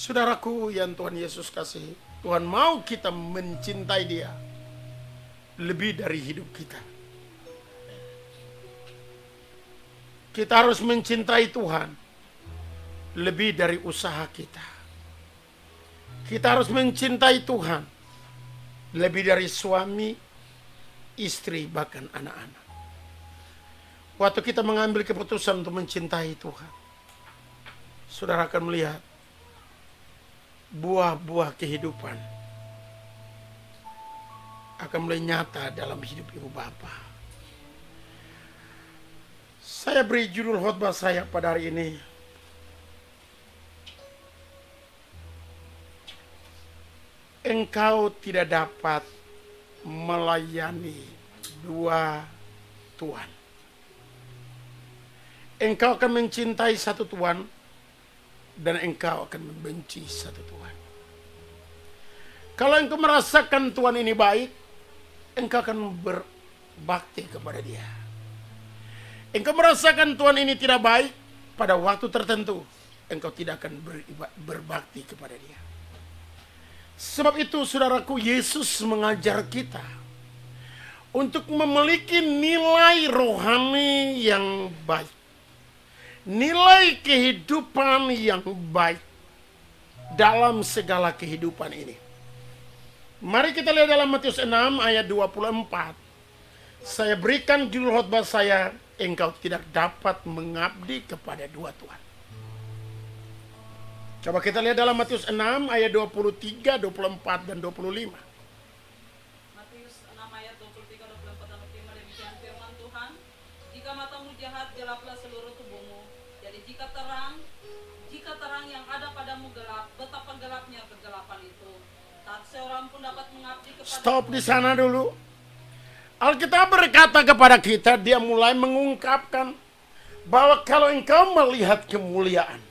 Saudaraku yang Tuhan Yesus kasih, Tuhan mau kita mencintai Dia lebih dari hidup kita. Kita harus mencintai Tuhan lebih dari usaha kita. Kita harus mencintai Tuhan lebih dari suami, istri, bahkan anak-anak. Waktu kita mengambil keputusan untuk mencintai Tuhan, saudara akan melihat buah-buah kehidupan akan mulai nyata dalam hidup ibu bapa. Saya beri judul khotbah saya pada hari ini, engkau tidak dapat melayani dua Tuhan. Engkau akan mencintai satu Tuhan dan engkau akan membenci satu Tuhan. Kalau engkau merasakan Tuhan ini baik, engkau akan berbakti kepada Dia. Engkau merasakan Tuhan ini tidak baik, pada waktu tertentu engkau tidak akan berbakti kepada Dia. Sebab itu saudaraku, Yesus mengajar kita untuk memiliki nilai rohani yang baik, nilai kehidupan yang baik dalam segala kehidupan ini. Mari kita lihat dalam Matius 6 ayat 24. Saya berikan judul khotbah saya, engkau tidak dapat mengabdi kepada dua Tuhan. Coba kita lihat dalam Matius 6 ayat 23, 24 dan 25. Matius 6 ayat 23, 24 dan 25, demikian firman Tuhan. Jika matamu jahat, gelaplah seluruh tubuhmu. Jadi jika terang yang ada padamu gelap, betapa gelapnya kegelapan itu. Tak seorang pun dapat mengabdi kepada. Stop di sana dulu. Alkitab berkata kepada kita, dia mulai mengungkapkan bahwa kalau engkau melihat kemuliaan,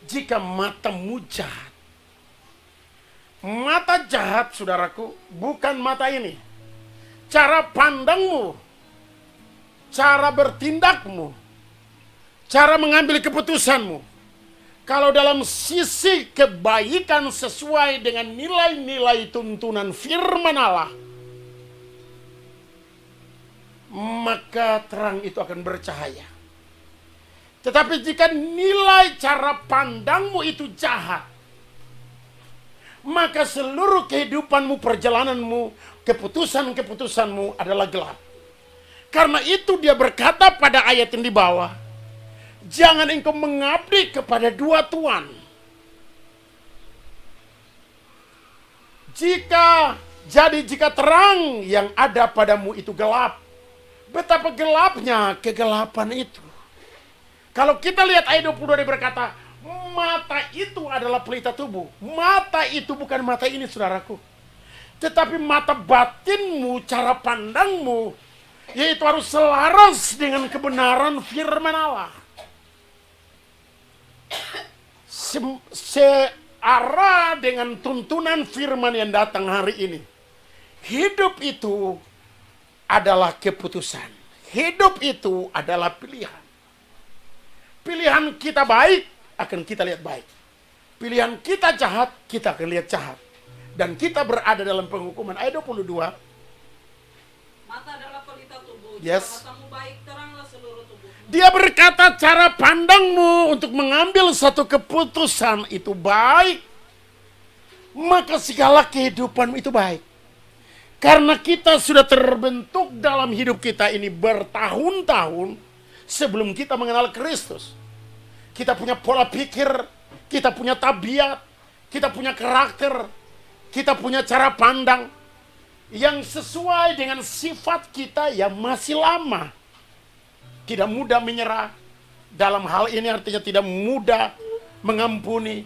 jika matamu jahat. Mata jahat, saudaraku, bukan mata ini. Cara pandangmu, cara bertindakmu, cara mengambil keputusanmu, kalau dalam sisi kebaikan sesuai dengan nilai-nilai tuntunan firman Allah, maka terang itu akan bercahaya. Tetapi jika nilai cara pandangmu itu jahat, maka seluruh kehidupanmu, perjalananmu, keputusan-keputusanmu adalah gelap. Karena itu dia berkata pada ayat yang di bawah, jangan engkau mengabdi kepada dua Tuhan. Jika terang yang ada padamu itu gelap, betapa gelapnya kegelapan itu. Kalau kita lihat ayat 22 dia berkata, mata itu adalah pelita tubuh. Mata itu bukan mata ini, saudaraku. Tetapi mata batinmu, cara pandangmu, yaitu harus selaras dengan kebenaran firman Allah. Searah dengan tuntunan firman yang datang hari ini. Hidup itu adalah keputusan. Hidup itu adalah pilihan. Pilihan kita baik, akan kita lihat baik. Pilihan kita jahat, kita akan lihat jahat. Dan kita berada dalam penghukuman. Ayat 22. Mata adalah pelita tubuh. Yes. Jika matamu baik, teranglah seluruh tubuh. Dia berkata cara pandangmu untuk mengambil satu keputusan itu baik, maka segala kehidupanmu itu baik. Karena kita sudah terbentuk dalam hidup kita ini bertahun-tahun sebelum kita mengenal Kristus. Kita punya pola pikir, kita punya tabiat, kita punya karakter, kita punya cara pandang yang sesuai dengan sifat kita yang masih lama. Tidak mudah menyerah. Dalam hal ini artinya tidak mudah mengampuni.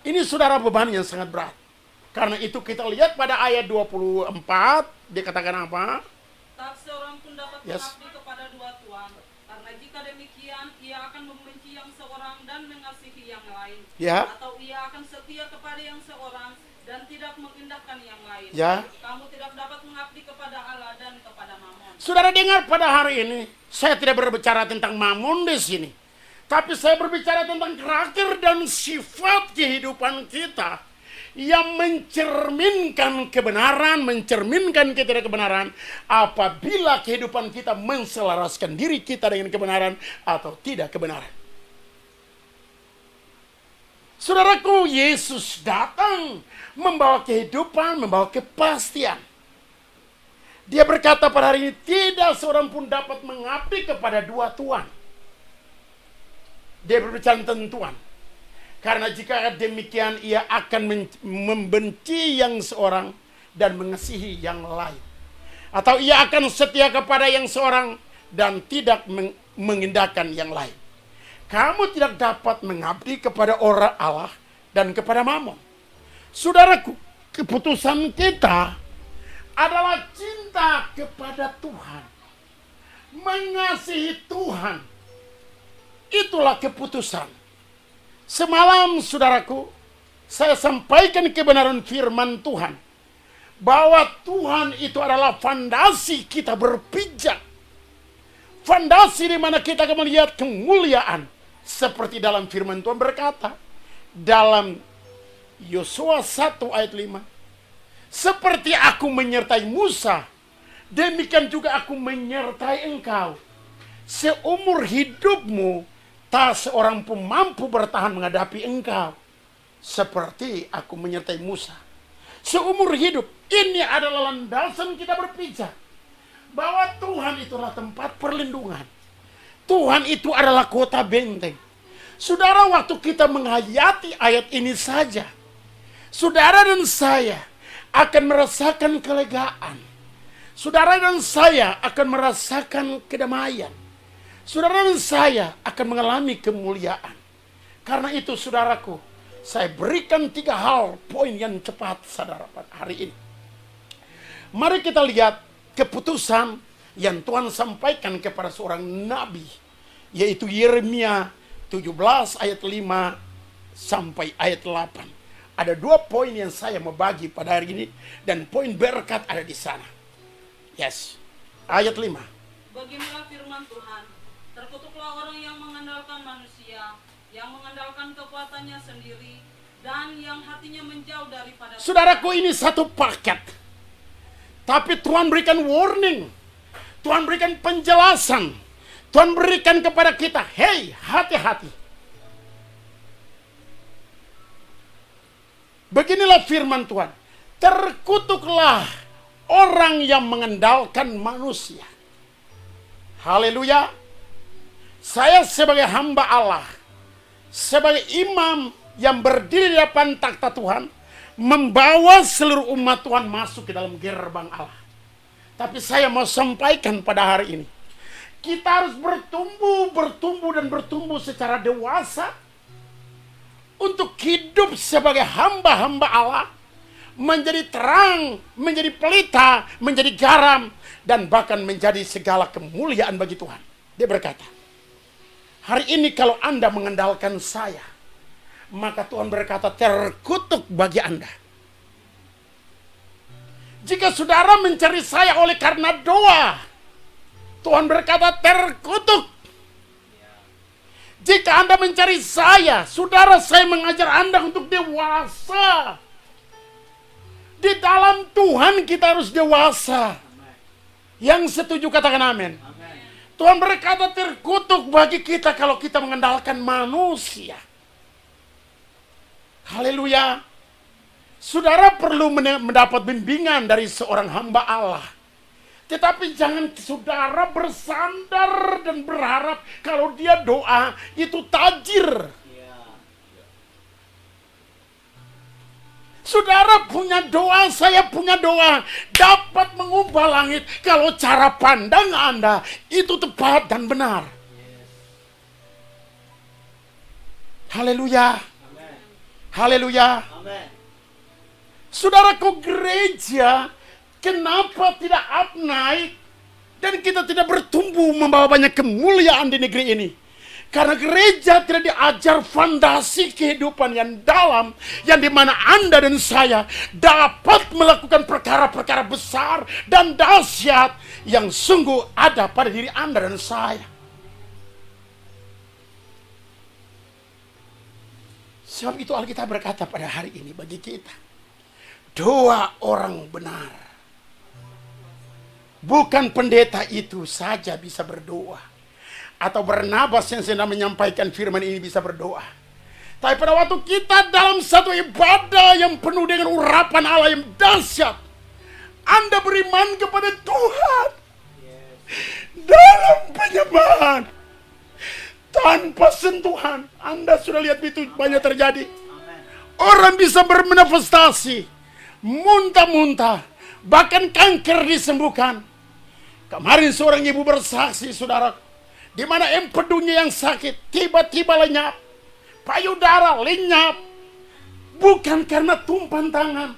Ini saudara beban yang sangat berat. Karena itu kita lihat pada ayat 24, dia katakan apa? Tak seorang pun dapat mengabdi kepada dua Tuhan. Karena jika demikian, ia akan membenci yang seorang dan mengasihi yang lain. Ya. Atau ia akan setia kepada yang seorang dan tidak mengindahkan yang lain. Ya. Kamu tidak dapat mengabdi kepada Allah dan kepada Mammon. Saudara dengar pada hari ini, saya tidak berbicara tentang Mammon di sini. Tapi saya berbicara tentang karakter dan sifat kehidupan kita yang mencerminkan kebenaran, mencerminkan ketidakbenaran apabila kehidupan kita menselaraskan diri kita dengan kebenaran atau tidak kebenaran. Saudaraku, Yesus datang membawa kehidupan, membawa kepastian. Dia berkata pada hari ini, tidak seorang pun dapat mengabdi kepada dua tuan. Dia berbicara tentang Tuhan. Karena jika demikian ia akan membenci yang seorang dan mengasihi yang lain. Atau ia akan setia kepada yang seorang dan tidak mengindahkan yang lain. Kamu tidak dapat mengabdi kepada orang Allah dan kepada Mammon. Saudaraku, keputusan kita adalah cinta kepada Tuhan. Mengasihi Tuhan. Itulah keputusan. Semalam, saudaraku, saya sampaikan kebenaran firman Tuhan. Bahwa Tuhan itu adalah fondasi kita berpijak. Fondasi di mana kita akan melihat kemuliaan. Seperti dalam firman Tuhan berkata. Dalam Yosua 1 ayat 5. Seperti aku menyertai Musa. Demikian juga aku menyertai engkau. Seumur hidupmu. Tak seorang pun mampu bertahan menghadapi engkau. Seperti aku menyertai Musa. Seumur hidup. Ini adalah landasan kita berpijak. Bahwa Tuhan itulah tempat perlindungan. Tuhan itu adalah kota benteng. Saudara, waktu kita menghayati ayat ini saja. Saudara dan saya akan merasakan kelegaan. Saudara dan saya akan merasakan kedamaian. Saudara dan saya akan mengalami kemuliaan. Karena itu, saudaraku, saya berikan 3 hal poin yang cepat, saudara, pada hari ini. Mari kita lihat keputusan yang Tuhan sampaikan kepada seorang nabi, yaitu Yeremia 17 ayat 5 sampai ayat 8. Ada 2 poin yang saya mau bagi pada hari ini, dan poin berkat ada di sana. Yes, ayat 5. Beginilah firman Tuhan. Terkutuklah orang yang mengandalkan manusia, yang mengandalkan kekuatannya sendiri, dan yang hatinya menjauh daripada... Saudaraku, ini satu paket. Tapi Tuhan berikan warning. Tuhan berikan penjelasan. Tuhan berikan kepada kita, hey, hati-hati. Beginilah firman Tuhan. Terkutuklah orang yang mengandalkan manusia. Haleluya. Saya sebagai hamba Allah, sebagai imam yang berdiri di depan takhta Tuhan, membawa seluruh umat Tuhan masuk ke dalam gerbang Allah. Tapi saya mau sampaikan pada hari ini, kita harus bertumbuh secara dewasa untuk hidup sebagai hamba-hamba Allah, menjadi terang, menjadi pelita, menjadi garam, dan bahkan menjadi segala kemuliaan bagi Tuhan. Dia berkata, hari ini kalau Anda mengandalkan saya, maka Tuhan berkata, terkutuk bagi Anda. Jika saudara mencari saya oleh karena doa, Tuhan berkata, terkutuk. Jika Anda mencari saya, saudara, saya mengajar Anda untuk dewasa. Di dalam Tuhan kita harus dewasa. Yang setuju katakan amin. Tuhan berkata, terkutuk bagi kita kalau kita mengandalkan manusia. Haleluya. Saudara perlu mendapat bimbingan dari seorang hamba Allah. Tetapi jangan saudara bersandar dan berharap kalau dia doa itu tajir. Saudara punya doa, saya punya doa, dapat mengubah langit kalau cara pandang Anda itu tepat dan benar. Haleluya. Haleluya. Saudaraku, gereja kenapa tidak up naik dan kita tidak bertumbuh membawa banyak kemuliaan di negeri ini? Karena gereja tidak diajar fondasi kehidupan yang dalam, yang dimana Anda dan saya dapat melakukan perkara-perkara besar dan dahsyat yang sungguh ada pada diri Anda dan saya. Sebab itu Alkitab berkata pada hari ini bagi kita, doa orang benar. Bukan pendeta itu saja bisa berdoa, atau Barnabas yang sedang menyampaikan firman ini bisa berdoa. Tapi pada waktu kita dalam satu ibadah yang penuh dengan urapan Allah yang dahsyat, Anda beriman kepada Tuhan dalam penyembahan tanpa sentuhan. Anda sudah lihat itu banyak terjadi. Orang bisa bermanifestasi, muntah-muntah, bahkan kanker disembuhkan. Kemarin seorang ibu bersaksi, saudara, di mana empedunya yang sakit tiba-tiba lenyap, payudara lenyap, bukan karena tumpahan tangan,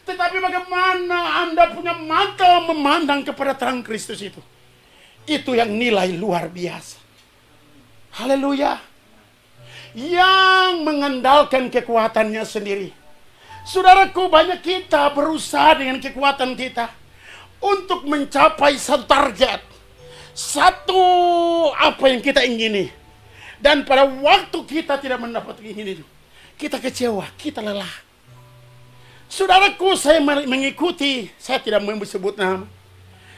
tetapi bagaimana Anda punya mata memandang kepada terang Kristus itu. Itu yang nilai luar biasa. Haleluya. Yang mengandalkan kekuatannya sendiri. Saudaraku, banyak kita berusaha dengan kekuatan kita untuk mencapai satu target, satu apa yang kita ingini. Dan pada waktu kita tidak mendapat ingin itu, kita kecewa, kita lelah. Saudaraku, saya mengikuti, saya tidak mau sebut nama,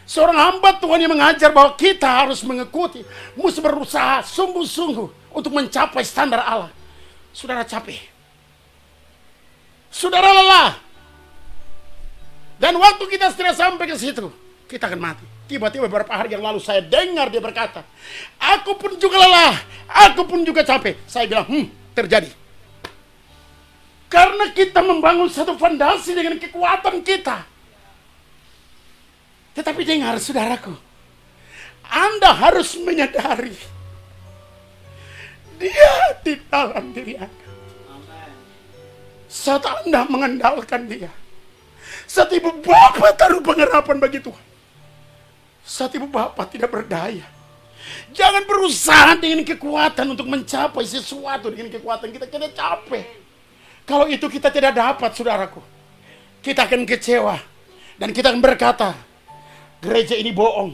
seorang hamba Tuhan yang mengajar bahwa kita harus mengikuti, mesti berusaha sungguh-sungguh untuk mencapai standar Allah. Saudara capek, saudara lelah, dan waktu kita tidak sampai ke situ, kita akan mati. Tiba-tiba beberapa hari yang lalu saya dengar dia berkata, aku pun juga lelah, aku pun juga capek. Saya bilang, terjadi. Karena kita membangun satu fondasi dengan kekuatan kita. Tetapi dengar saudaraku, Anda harus menyadari, dia di dalam diri Anda. Saat Anda mengandalkan dia, saat ibu bapak taruh pengharapan bagi Tuhan, saat ibu bapak tidak berdaya, jangan berusaha dengan kekuatan untuk mencapai sesuatu dengan kekuatan kita. Kita capek. Kalau itu kita tidak dapat, saudaraku, kita akan kecewa. Dan kita akan berkata, gereja ini bohong.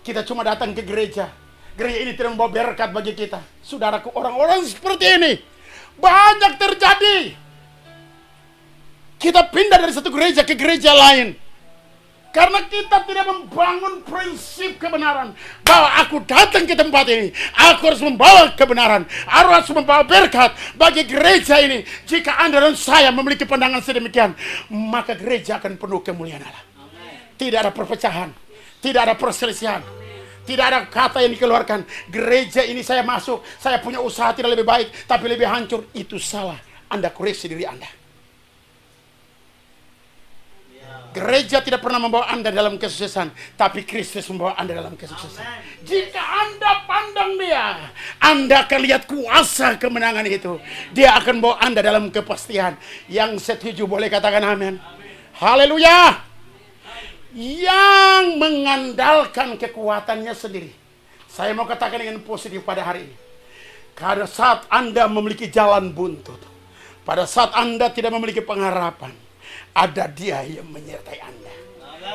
Kita cuma datang ke gereja, gereja ini tidak membawa berkat bagi kita. Saudaraku, orang-orang seperti ini banyak terjadi. Kita pindah dari satu gereja ke gereja lain karena kita tidak membangun prinsip kebenaran, bahwa aku datang ke tempat ini, aku harus membawa kebenaran, aku harus membawa berkat bagi gereja ini. Jika Anda dan saya memiliki pandangan sedemikian, maka gereja akan penuh kemuliaan Allah. Tidak ada perpecahan, tidak ada perselisihan, tidak ada kata yang dikeluarkan, gereja ini saya masuk, saya punya usaha tidak lebih baik tapi lebih hancur. Itu salah. Anda koreksi diri Anda. Gereja tidak pernah membawa Anda dalam kesuksesan, tapi Kristus membawa Anda dalam kesuksesan. Jika Anda pandang dia, Anda akan lihat kuasa kemenangan itu. Dia akan bawa Anda dalam kepastian. Yang setuju boleh katakan amin. Haleluya. Yang mengandalkan kekuatannya sendiri, saya mau katakan dengan positif pada hari ini. Pada saat Anda memiliki jalan buntut, pada saat Anda tidak memiliki pengharapan, ada dia yang menyertai Anda.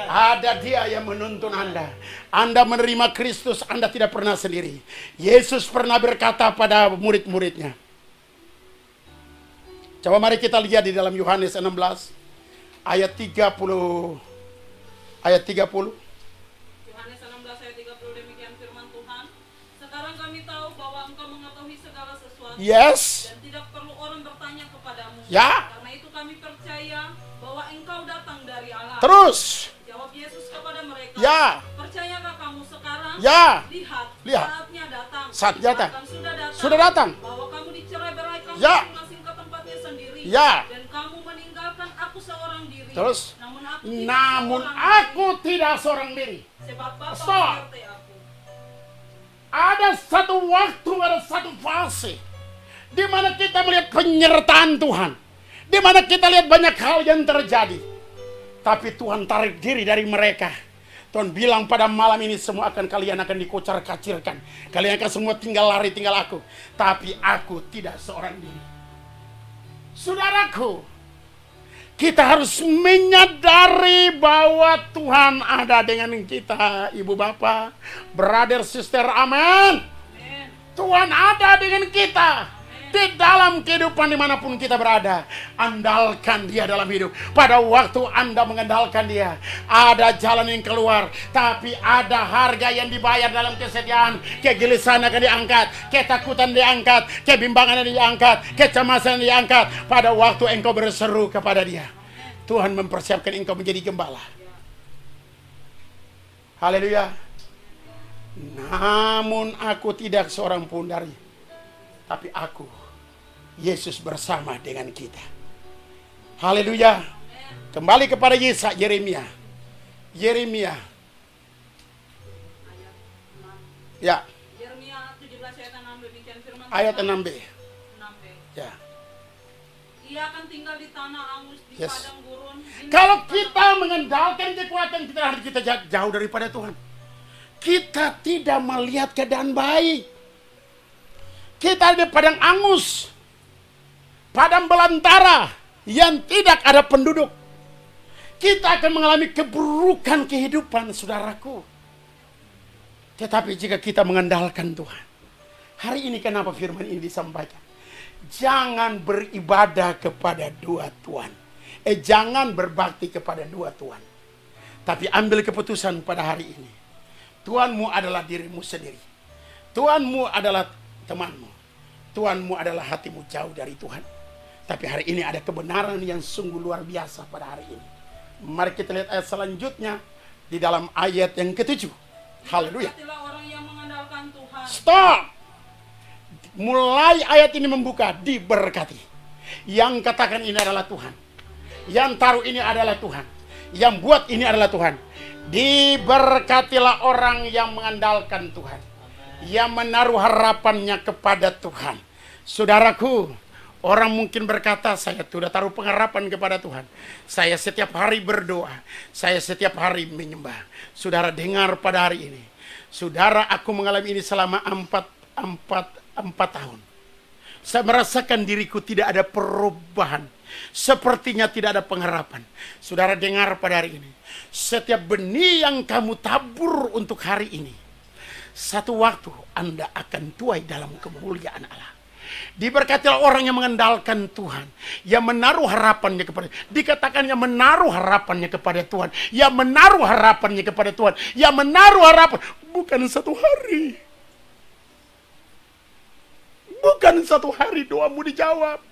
Ada dia yang menuntun Anda. Anda menerima Kristus, Anda tidak pernah sendiri. Yesus pernah berkata pada murid-muridnya. Coba mari kita lihat di dalam Yohanes 16 ayat 30. Ayat 30. Yohanes 16 ayat 30, demikian firman Tuhan. Sekarang kami tahu bahwa engkau mengetahui segala sesuatu. Yes. Dan tidak perlu orang bertanya kepadamu. Ya. Karena itu kami percaya bahwa engkau datang dari Allah. Terus. Jawab Yesus kepada mereka. Ya. Percayakah kamu sekarang? Ya. Lihat. Saatnya datang. Saatnya datang. Sudah datang. Bahwa kamu dicerai-beraikan ya. masing-masing ke tempatnya sendiri. Ya. Dan kamu meninggalkan aku seorang diri. Terus. Namun aku tidak seorang diri. Sebab Bapa menyertai aku. Ada satu waktu, ada satu fase di mana kita melihat penyertaan Tuhan, di mana kita lihat banyak hal yang terjadi, tapi Tuhan tarik diri dari mereka. Tuhan bilang pada malam ini semua kalian akan dikocar-kacirkan, kalian akan semua tinggal lari, tinggal aku, tapi aku tidak seorang diri. Saudaraku, kita harus menyadari bahwa Tuhan ada dengan kita, ibu bapak, brother, sister, amin. Tuhan ada dengan kita. Di dalam kehidupan dimanapun kita berada, andalkan Dia dalam hidup. Pada waktu Anda mengandalkan Dia, ada jalan yang keluar, tapi ada harga yang dibayar dalam kesediaan. Kegelisahan akan diangkat, ketakutan diangkat, kebimbangan diangkat, kecemasan diangkat. Pada waktu engkau berseru kepada Dia, Tuhan mempersiapkan engkau menjadi gembala. Haleluya. Namun aku tidak seorang pun dari, tapi aku, Yesus bersama dengan kita. Haleluya. Kembali kepada Yeremia. Yeremia. Ya. Yeremia 17 ayat 6 demikian firman Tuhan. Ayat 6b. 6b. Ya. Ia akan tinggal di tanah angus di Yes. padang gurun. Kalau kita mengandalkan kekuatan kita, harus kita jauh daripada Tuhan. Kita tidak melihat keadaan baik. Kita ada di padang angus, padang belantara yang tidak ada penduduk. Kita akan mengalami keburukan kehidupan, saudaraku. Tetapi jika kita mengandalkan Tuhan, hari ini kenapa firman ini disampaikan? Jangan beribadah kepada dua Tuhan. Jangan berbakti kepada dua Tuhan. Tapi ambil keputusan pada hari ini. Tuhanmu adalah dirimu sendiri. Tuhanmu adalah temanmu. Tuhanmu adalah hatimu jauh dari Tuhan. Tapi hari ini ada kebenaran yang sungguh luar biasa pada hari ini. Mari kita lihat ayat selanjutnya di dalam ayat yang ke-7. Haleluya. Berkatilah orang yang mengandalkan Tuhan. Stop. Mulai ayat ini membuka, diberkati. Yang katakan ini adalah Tuhan. Yang taruh ini adalah Tuhan. Yang buat ini adalah Tuhan. Diberkatilah orang yang mengandalkan Tuhan, yang menaruh harapannya kepada Tuhan. Saudaraku, orang mungkin berkata, saya sudah taruh pengharapan kepada Tuhan. Saya setiap hari berdoa, saya setiap hari menyembah. Saudara dengar pada hari ini. Saudara, aku mengalami ini selama 4 tahun. Saya merasakan diriku tidak ada perubahan. Sepertinya tidak ada pengharapan. Saudara dengar pada hari ini. Setiap benih yang kamu tabur untuk hari ini, satu waktu Anda akan tuai dalam kemuliaan Allah. Diberkatilah orang yang mengandalkan Tuhan, yang menaruh harapannya kepada, dikatakan yang menaruh harapannya kepada Tuhan, yang menaruh harapannya kepada Tuhan, yang menaruh harapan, bukan satu hari. Bukan satu hari doamu dijawab.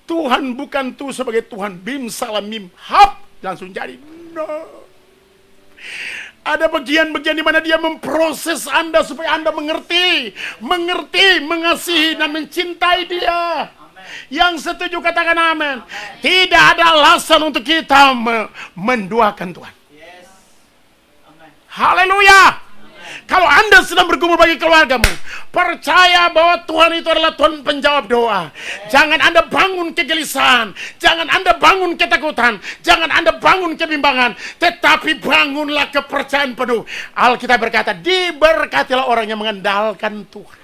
Tuhan bukan tuh sebagai Tuhan bim salam mim hap langsung jadi. No. Ada bagian-bagian di mana Dia memproses Anda supaya Anda mengerti, mengasihi dan mencintai Dia. Yang setuju katakan amin. Tidak ada alasan untuk kita menduakan Tuhan. Haleluya. Kalau Anda sedang bergumul bagi keluargamu, percaya bahwa Tuhan itu adalah Tuhan penjawab doa. Jangan Anda bangun kegelisahan, jangan Anda bangun ketakutan, jangan Anda bangun kebimbangan, tetapi bangunlah kepercayaan penuh. Alkitab berkata, diberkatilah orang yang mengandalkan Tuhan.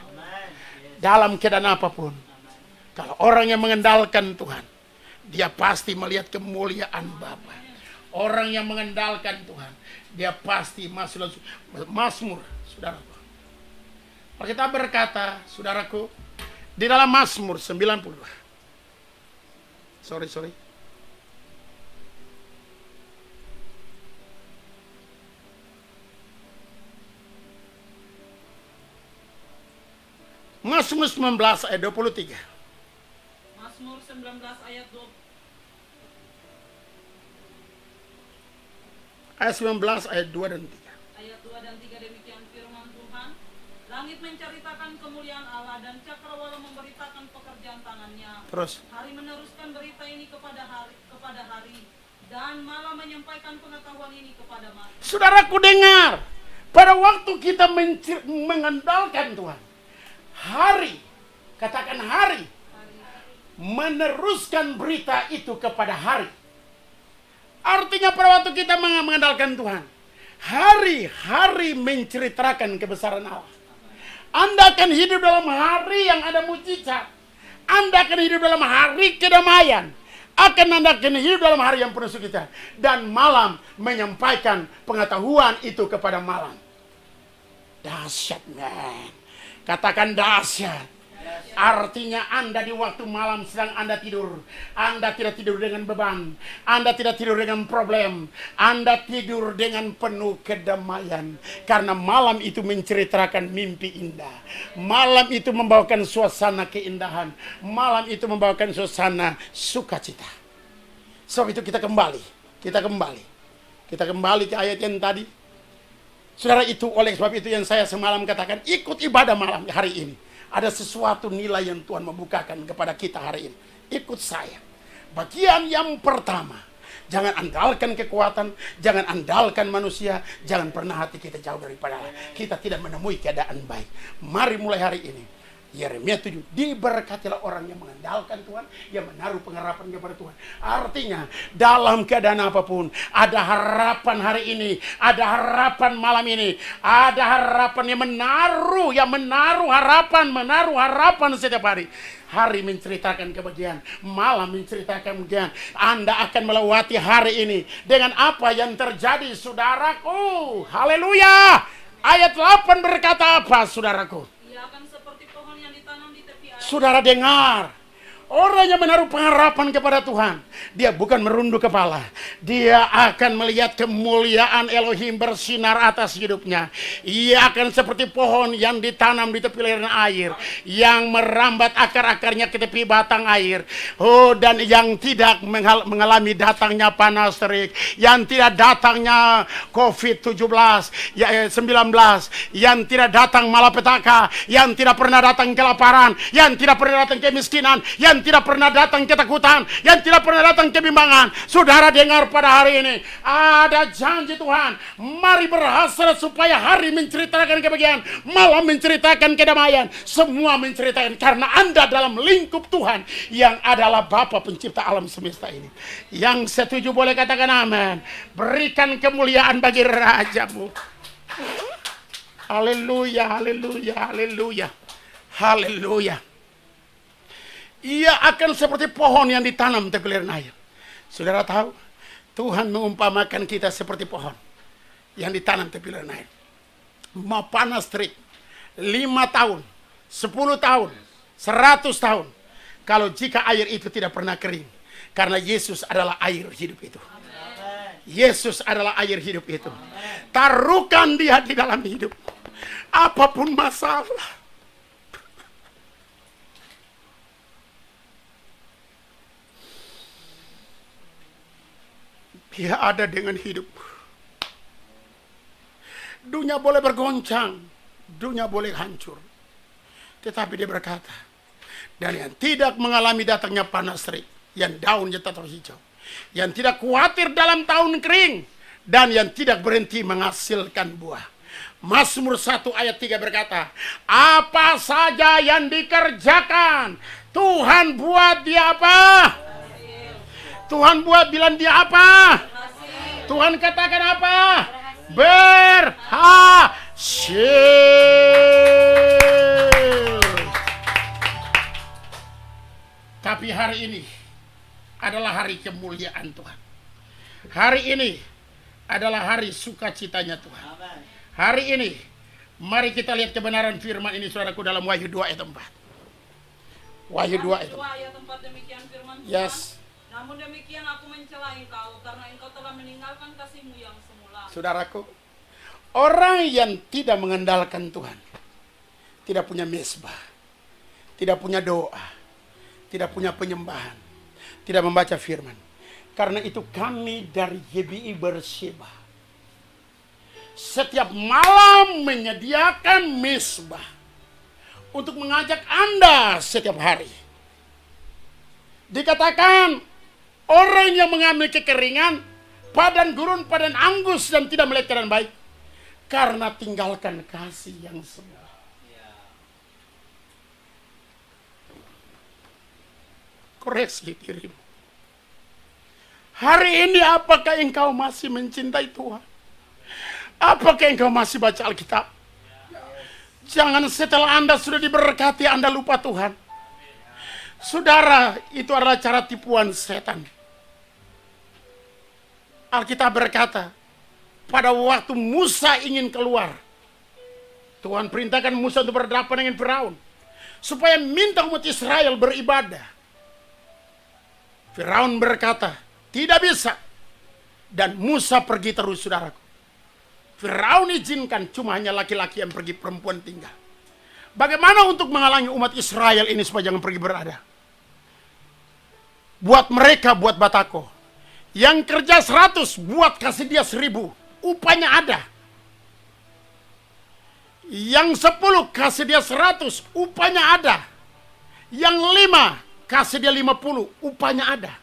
Dalam keadaan apapun. Kalau orang yang mengandalkan Tuhan, dia pasti melihat kemuliaan Bapa. Orang yang mengandalkan Tuhan, dia pasti masuk Mazmur, saudaraku. Kita berkata, saudaraku, di dalam Mazmur 92. Sorry. Mazmur 19 ayat 23. Mazmur 19 ayat 20. Ayat 19 ayat 2 dan 3. Ayat 2 dan 3 demikian firman Tuhan. Langit menceritakan kemuliaan Allah dan cakrawala memberitakan pekerjaan tangannya. Terus. Hari meneruskan berita ini kepada hari dan malam menyampaikan pengetahuan ini kepada malam. Saudaraku dengar, pada waktu kita mengandalkan Tuhan, hari, katakan hari, meneruskan berita itu kepada hari. Artinya pada waktu kita mengandalkan Tuhan, hari-hari menceritakan kebesaran Allah. Anda akan hidup dalam hari yang ada mujizat. Anda akan hidup dalam hari kedamaian. Anda akan hidup dalam hari yang penuh sukacita. Dan malam menyampaikan pengetahuan itu kepada malam. Dahsyat, man. Katakan dahsyat. Artinya Anda di waktu malam sedang Anda tidur. Anda tidak tidur dengan beban. Anda tidak tidur dengan problem. Anda tidur dengan penuh kedamaian. Karena malam itu menceritakan mimpi indah. Malam itu membawakan suasana keindahan. Malam itu membawakan suasana sukacita. Sebab itu kita kembali ke ayat yang tadi. Saudara, itu oleh sebab itu yang saya semalam katakan, ikut ibadah malam hari ini. Ada sesuatu nilai yang Tuhan membukakan kepada kita hari ini. Ikut saya. Bagian yang pertama, jangan andalkan kekuatan, jangan andalkan manusia, jangan pernah hati kita jauh daripada Allah. Kita tidak menemui keadaan baik. Mari mulai hari ini. Yeremia 7, diberkatilah orang yang mengandalkan Tuhan, yang menaruh pengharapan kepada Tuhan. Artinya dalam keadaan apapun, ada harapan hari ini, ada harapan malam ini, ada harapan yang menaruh harapan setiap hari. Hari menceritakan kebahagiaan, malam menceritakan kebahagiaan. Anda akan melewati hari ini dengan apa yang terjadi, saudaraku. Haleluya. Ayat 8 berkata apa, saudaraku? Saudara dengar, orang yang menaruh pengharapan kepada Tuhan, dia bukan merunduk kepala. Dia akan melihat kemuliaan Elohim bersinar atas hidupnya. Ia akan seperti pohon yang ditanam di tepi aliran air, yang merambat akar-akarnya ke tepi batang air. Oh, dan yang tidak mengalami datangnya panas terik, yang tidak datangnya COVID-19, yang tidak datang malapetaka, yang tidak pernah datang kelaparan, yang tidak pernah datang kemiskinan, yang tidak pernah datang ketakutan, yang tidak pernah datang kebimbangan. Saudara dengar pada hari ini, ada janji Tuhan. Mari berhasrat supaya hari menceritakan kebahagiaan, malam menceritakan kedamaian, semua menceritakan karena Anda dalam lingkup Tuhan yang adalah Bapa pencipta alam semesta ini. Yang setuju boleh katakan amin. Berikan kemuliaan bagi Rajamu. Haleluya, haleluya, haleluya, haleluya. Ia akan seperti pohon yang ditanam tepi aliran air. Saudara tahu, Tuhan mengumpamakan kita seperti pohon yang ditanam tepi aliran air. Mau panas terik, 5 tahun, 10 tahun, 100 tahun. Kalau jika air itu tidak pernah kering. Karena Yesus adalah air hidup itu. Yesus adalah air hidup itu. Taruhkan dia di dalam hidup. Apapun masalah, dia ada dengan hidup. Dunia boleh bergoncang, dunia boleh hancur, tetapi dia berkata, dan yang tidak mengalami datangnya panas terik, yang daunnya tetap hijau, yang tidak khawatir dalam tahun kering, dan yang tidak berhenti menghasilkan buah. Mazmur 1 ayat 3 berkata, apa saja yang dikerjakan, Tuhan buat dia apa? Tuhan buat bilang dia apa? Tuhan katakan apa? Berhasil. Tapi hari ini adalah hari kemuliaan Tuhan. Hari ini adalah hari sukacitanya Tuhan. Hari ini mari kita lihat kebenaran firman ini, saudaraku, dalam Wahyu 2 ayat 4. Wahyu 2 ayat 4. Demikian firman Tuhan. Yes. Namun demikian aku mencela engkau karena engkau telah meninggalkan kasihmu yang semula. Saudaraku, orang yang tidak mengandalkan Tuhan, tidak punya mezbah, tidak punya doa, tidak punya penyembahan, tidak membaca firman. Karena itu kami dari GBI Berseba setiap malam menyediakan mezbah untuk mengajak Anda setiap hari. Dikatakan orang yang mengambil kekeringan, padan gurun, padan anggus, dan tidak melihat keadaan baik, karena tinggalkan kasih yang semula. Koreksi dirimu. Hari ini apakah engkau masih mencintai Tuhan? Apakah engkau masih baca Alkitab? Jangan setelah Anda sudah diberkati, Anda lupa Tuhan. Saudara, itu adalah cara tipuan setan. Alkitab berkata, pada waktu Musa ingin keluar, Tuhan perintahkan Musa untuk berhadapan dengan Firaun. supaya minta umat Israel beribadah. Firaun berkata, tidak bisa. Dan Musa pergi terus, saudaraku. Firaun izinkan, cuma hanya laki-laki yang pergi, perempuan tinggal. Bagaimana untuk menghalangi umat Israel ini supaya jangan pergi berada? Buat mereka, buat batako. Yang kerja 100, buat kasih dia 1000. Upahnya ada. Yang 10 kasih dia 100, upahnya ada. Yang 5 kasih dia 50, upahnya ada.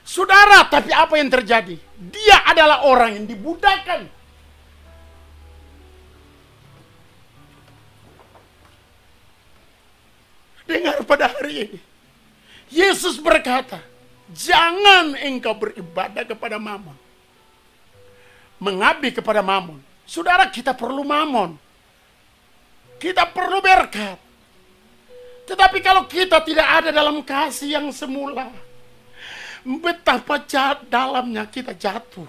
Saudara, tapi apa yang terjadi? Dia adalah orang yang dibudakkan. Dengar pada hari ini, Yesus berkata, jangan engkau beribadah kepada Mammon, mengabdi kepada Mammon. Saudara, kita perlu Mammon, kita perlu berkat. Tetapi kalau kita tidak ada dalam kasih yang semula, betapa dalamnya kita jatuh.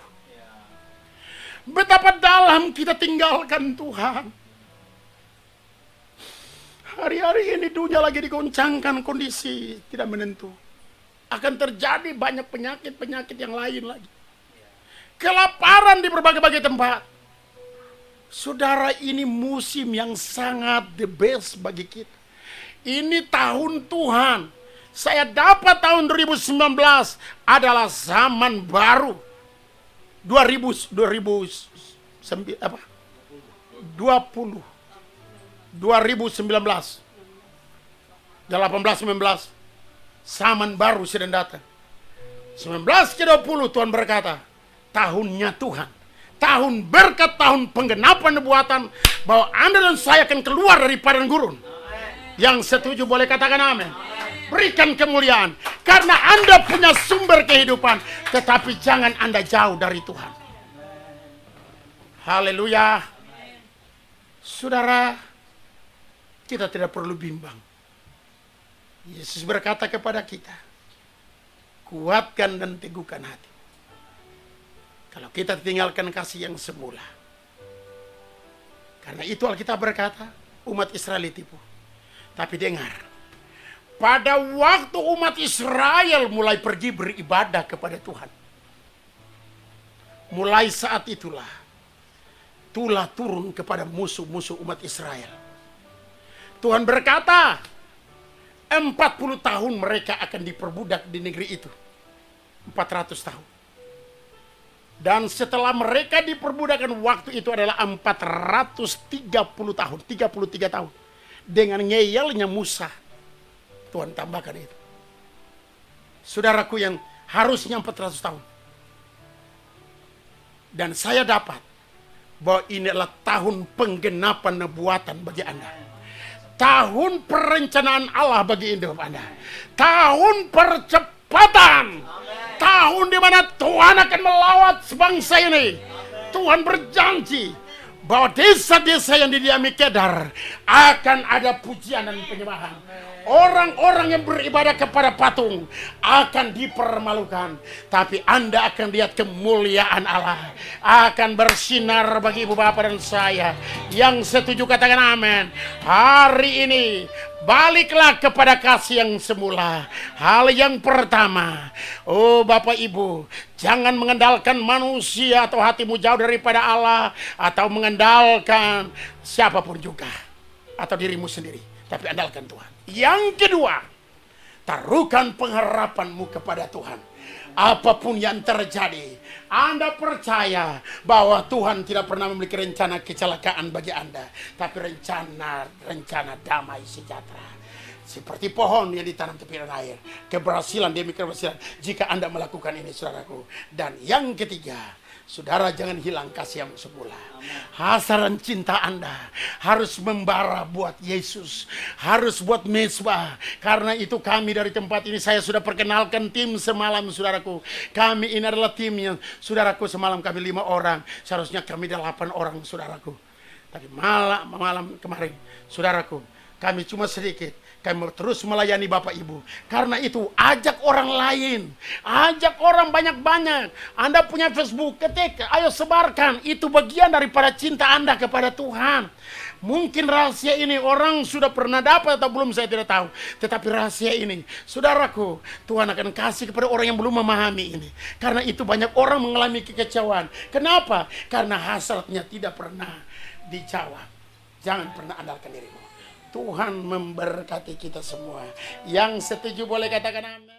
Betapa dalam kita tinggalkan Tuhan. Hari-hari ini dunia lagi digoncangkan, kondisi tidak menentu. Akan terjadi banyak penyakit-penyakit yang lain lagi. Kelaparan di berbagai-bagai tempat. Saudara, ini musim yang sangat the best bagi kita. Ini tahun Tuhan. Saya dapat tahun 2019 adalah zaman baru. 2019 18-19 zaman baru sedang datang. 19 ke 20 Tuhan berkata, tahunnya Tuhan, tahun berkat, tahun penggenapan nubuatan bahwa Anda dan saya akan keluar dari padang gurun. Yang setuju boleh katakan amin. Berikan kemuliaan karena Anda punya sumber kehidupan, tetapi jangan Anda jauh dari Tuhan. Haleluya. Saudara, kita tidak perlu bimbang. Yesus berkata kepada kita, kuatkan dan teguhkan hati. Kalau kita tinggalkan kasih yang semula. Karena itu Alkitab berkata, umat Israel ditipu. Tapi dengar, pada waktu umat Israel mulai pergi beribadah kepada Tuhan, mulai saat itulah tulah turun kepada musuh-musuh umat Israel. Tuhan berkata, 40 tahun mereka akan diperbudak di negeri itu. 400 tahun. Dan setelah mereka diperbudakkan, waktu itu adalah 430 tahun, 33 tahun. Dengan ngeyelnya Musa, Tuhan tambahkan itu. Saudaraku yang harusnya 400 tahun. Dan saya dapat bahwa ini adalah tahun penggenapan nubuatan bagi Anda. Tahun perencanaan Allah bagi hidup Anda. Tahun percepatan. Tahun di mana Tuhan akan melawat sebangsa ini. Tuhan berjanji bahwa desa-desa yang didiami Kedar akan ada pujian dan penyembahan. Orang-orang yang beribadah kepada patung akan dipermalukan. Tapi Anda akan lihat kemuliaan Allah akan bersinar bagi ibu bapak dan saya. Yang setuju katakan amin. Hari ini baliklah kepada kasih yang semula. Hal yang pertama, oh Bapak Ibu, jangan mengandalkan manusia atau hatimu jauh daripada Allah, atau mengandalkan siapapun juga atau dirimu sendiri, tapi andalkan Tuhan. Yang kedua, taruhkan pengharapanmu kepada Tuhan. Apapun yang terjadi, Anda percaya bahwa Tuhan tidak pernah memiliki rencana kecelakaan bagi Anda, tapi rencana damai sejahtera. Seperti pohon yang ditanam tepi air, keberhasilan demi keberhasilan jika Anda melakukan ini, saudaraku. Dan yang ketiga, saudara, jangan hilang kasih yang semula. Hasrat dan cinta Anda harus membara buat Yesus, harus buat Mesbah. Karena itu kami dari tempat ini, saya sudah perkenalkan tim semalam, saudaraku. Kami ini adalah tim yang, saudaraku, semalam kami 5 orang. Seharusnya kami 8 orang, saudaraku. Tapi malam kemarin, saudaraku, kami cuma sedikit. Kami terus melayani Bapak Ibu. Karena itu ajak orang lain. Ajak orang banyak-banyak. Anda punya Facebook, ketik, ayo sebarkan. Itu bagian daripada cinta Anda kepada Tuhan. Mungkin rahasia ini orang sudah pernah dapat atau belum, saya tidak tahu. Tetapi rahasia ini, saudaraku, Tuhan akan kasih kepada orang yang belum memahami ini. Karena itu banyak orang mengalami kekecewaan. Kenapa? Karena hasratnya tidak pernah dijawab. Jangan pernah andalkan dirimu. Tuhan memberkati kita semua. Yang setuju boleh katakan amin.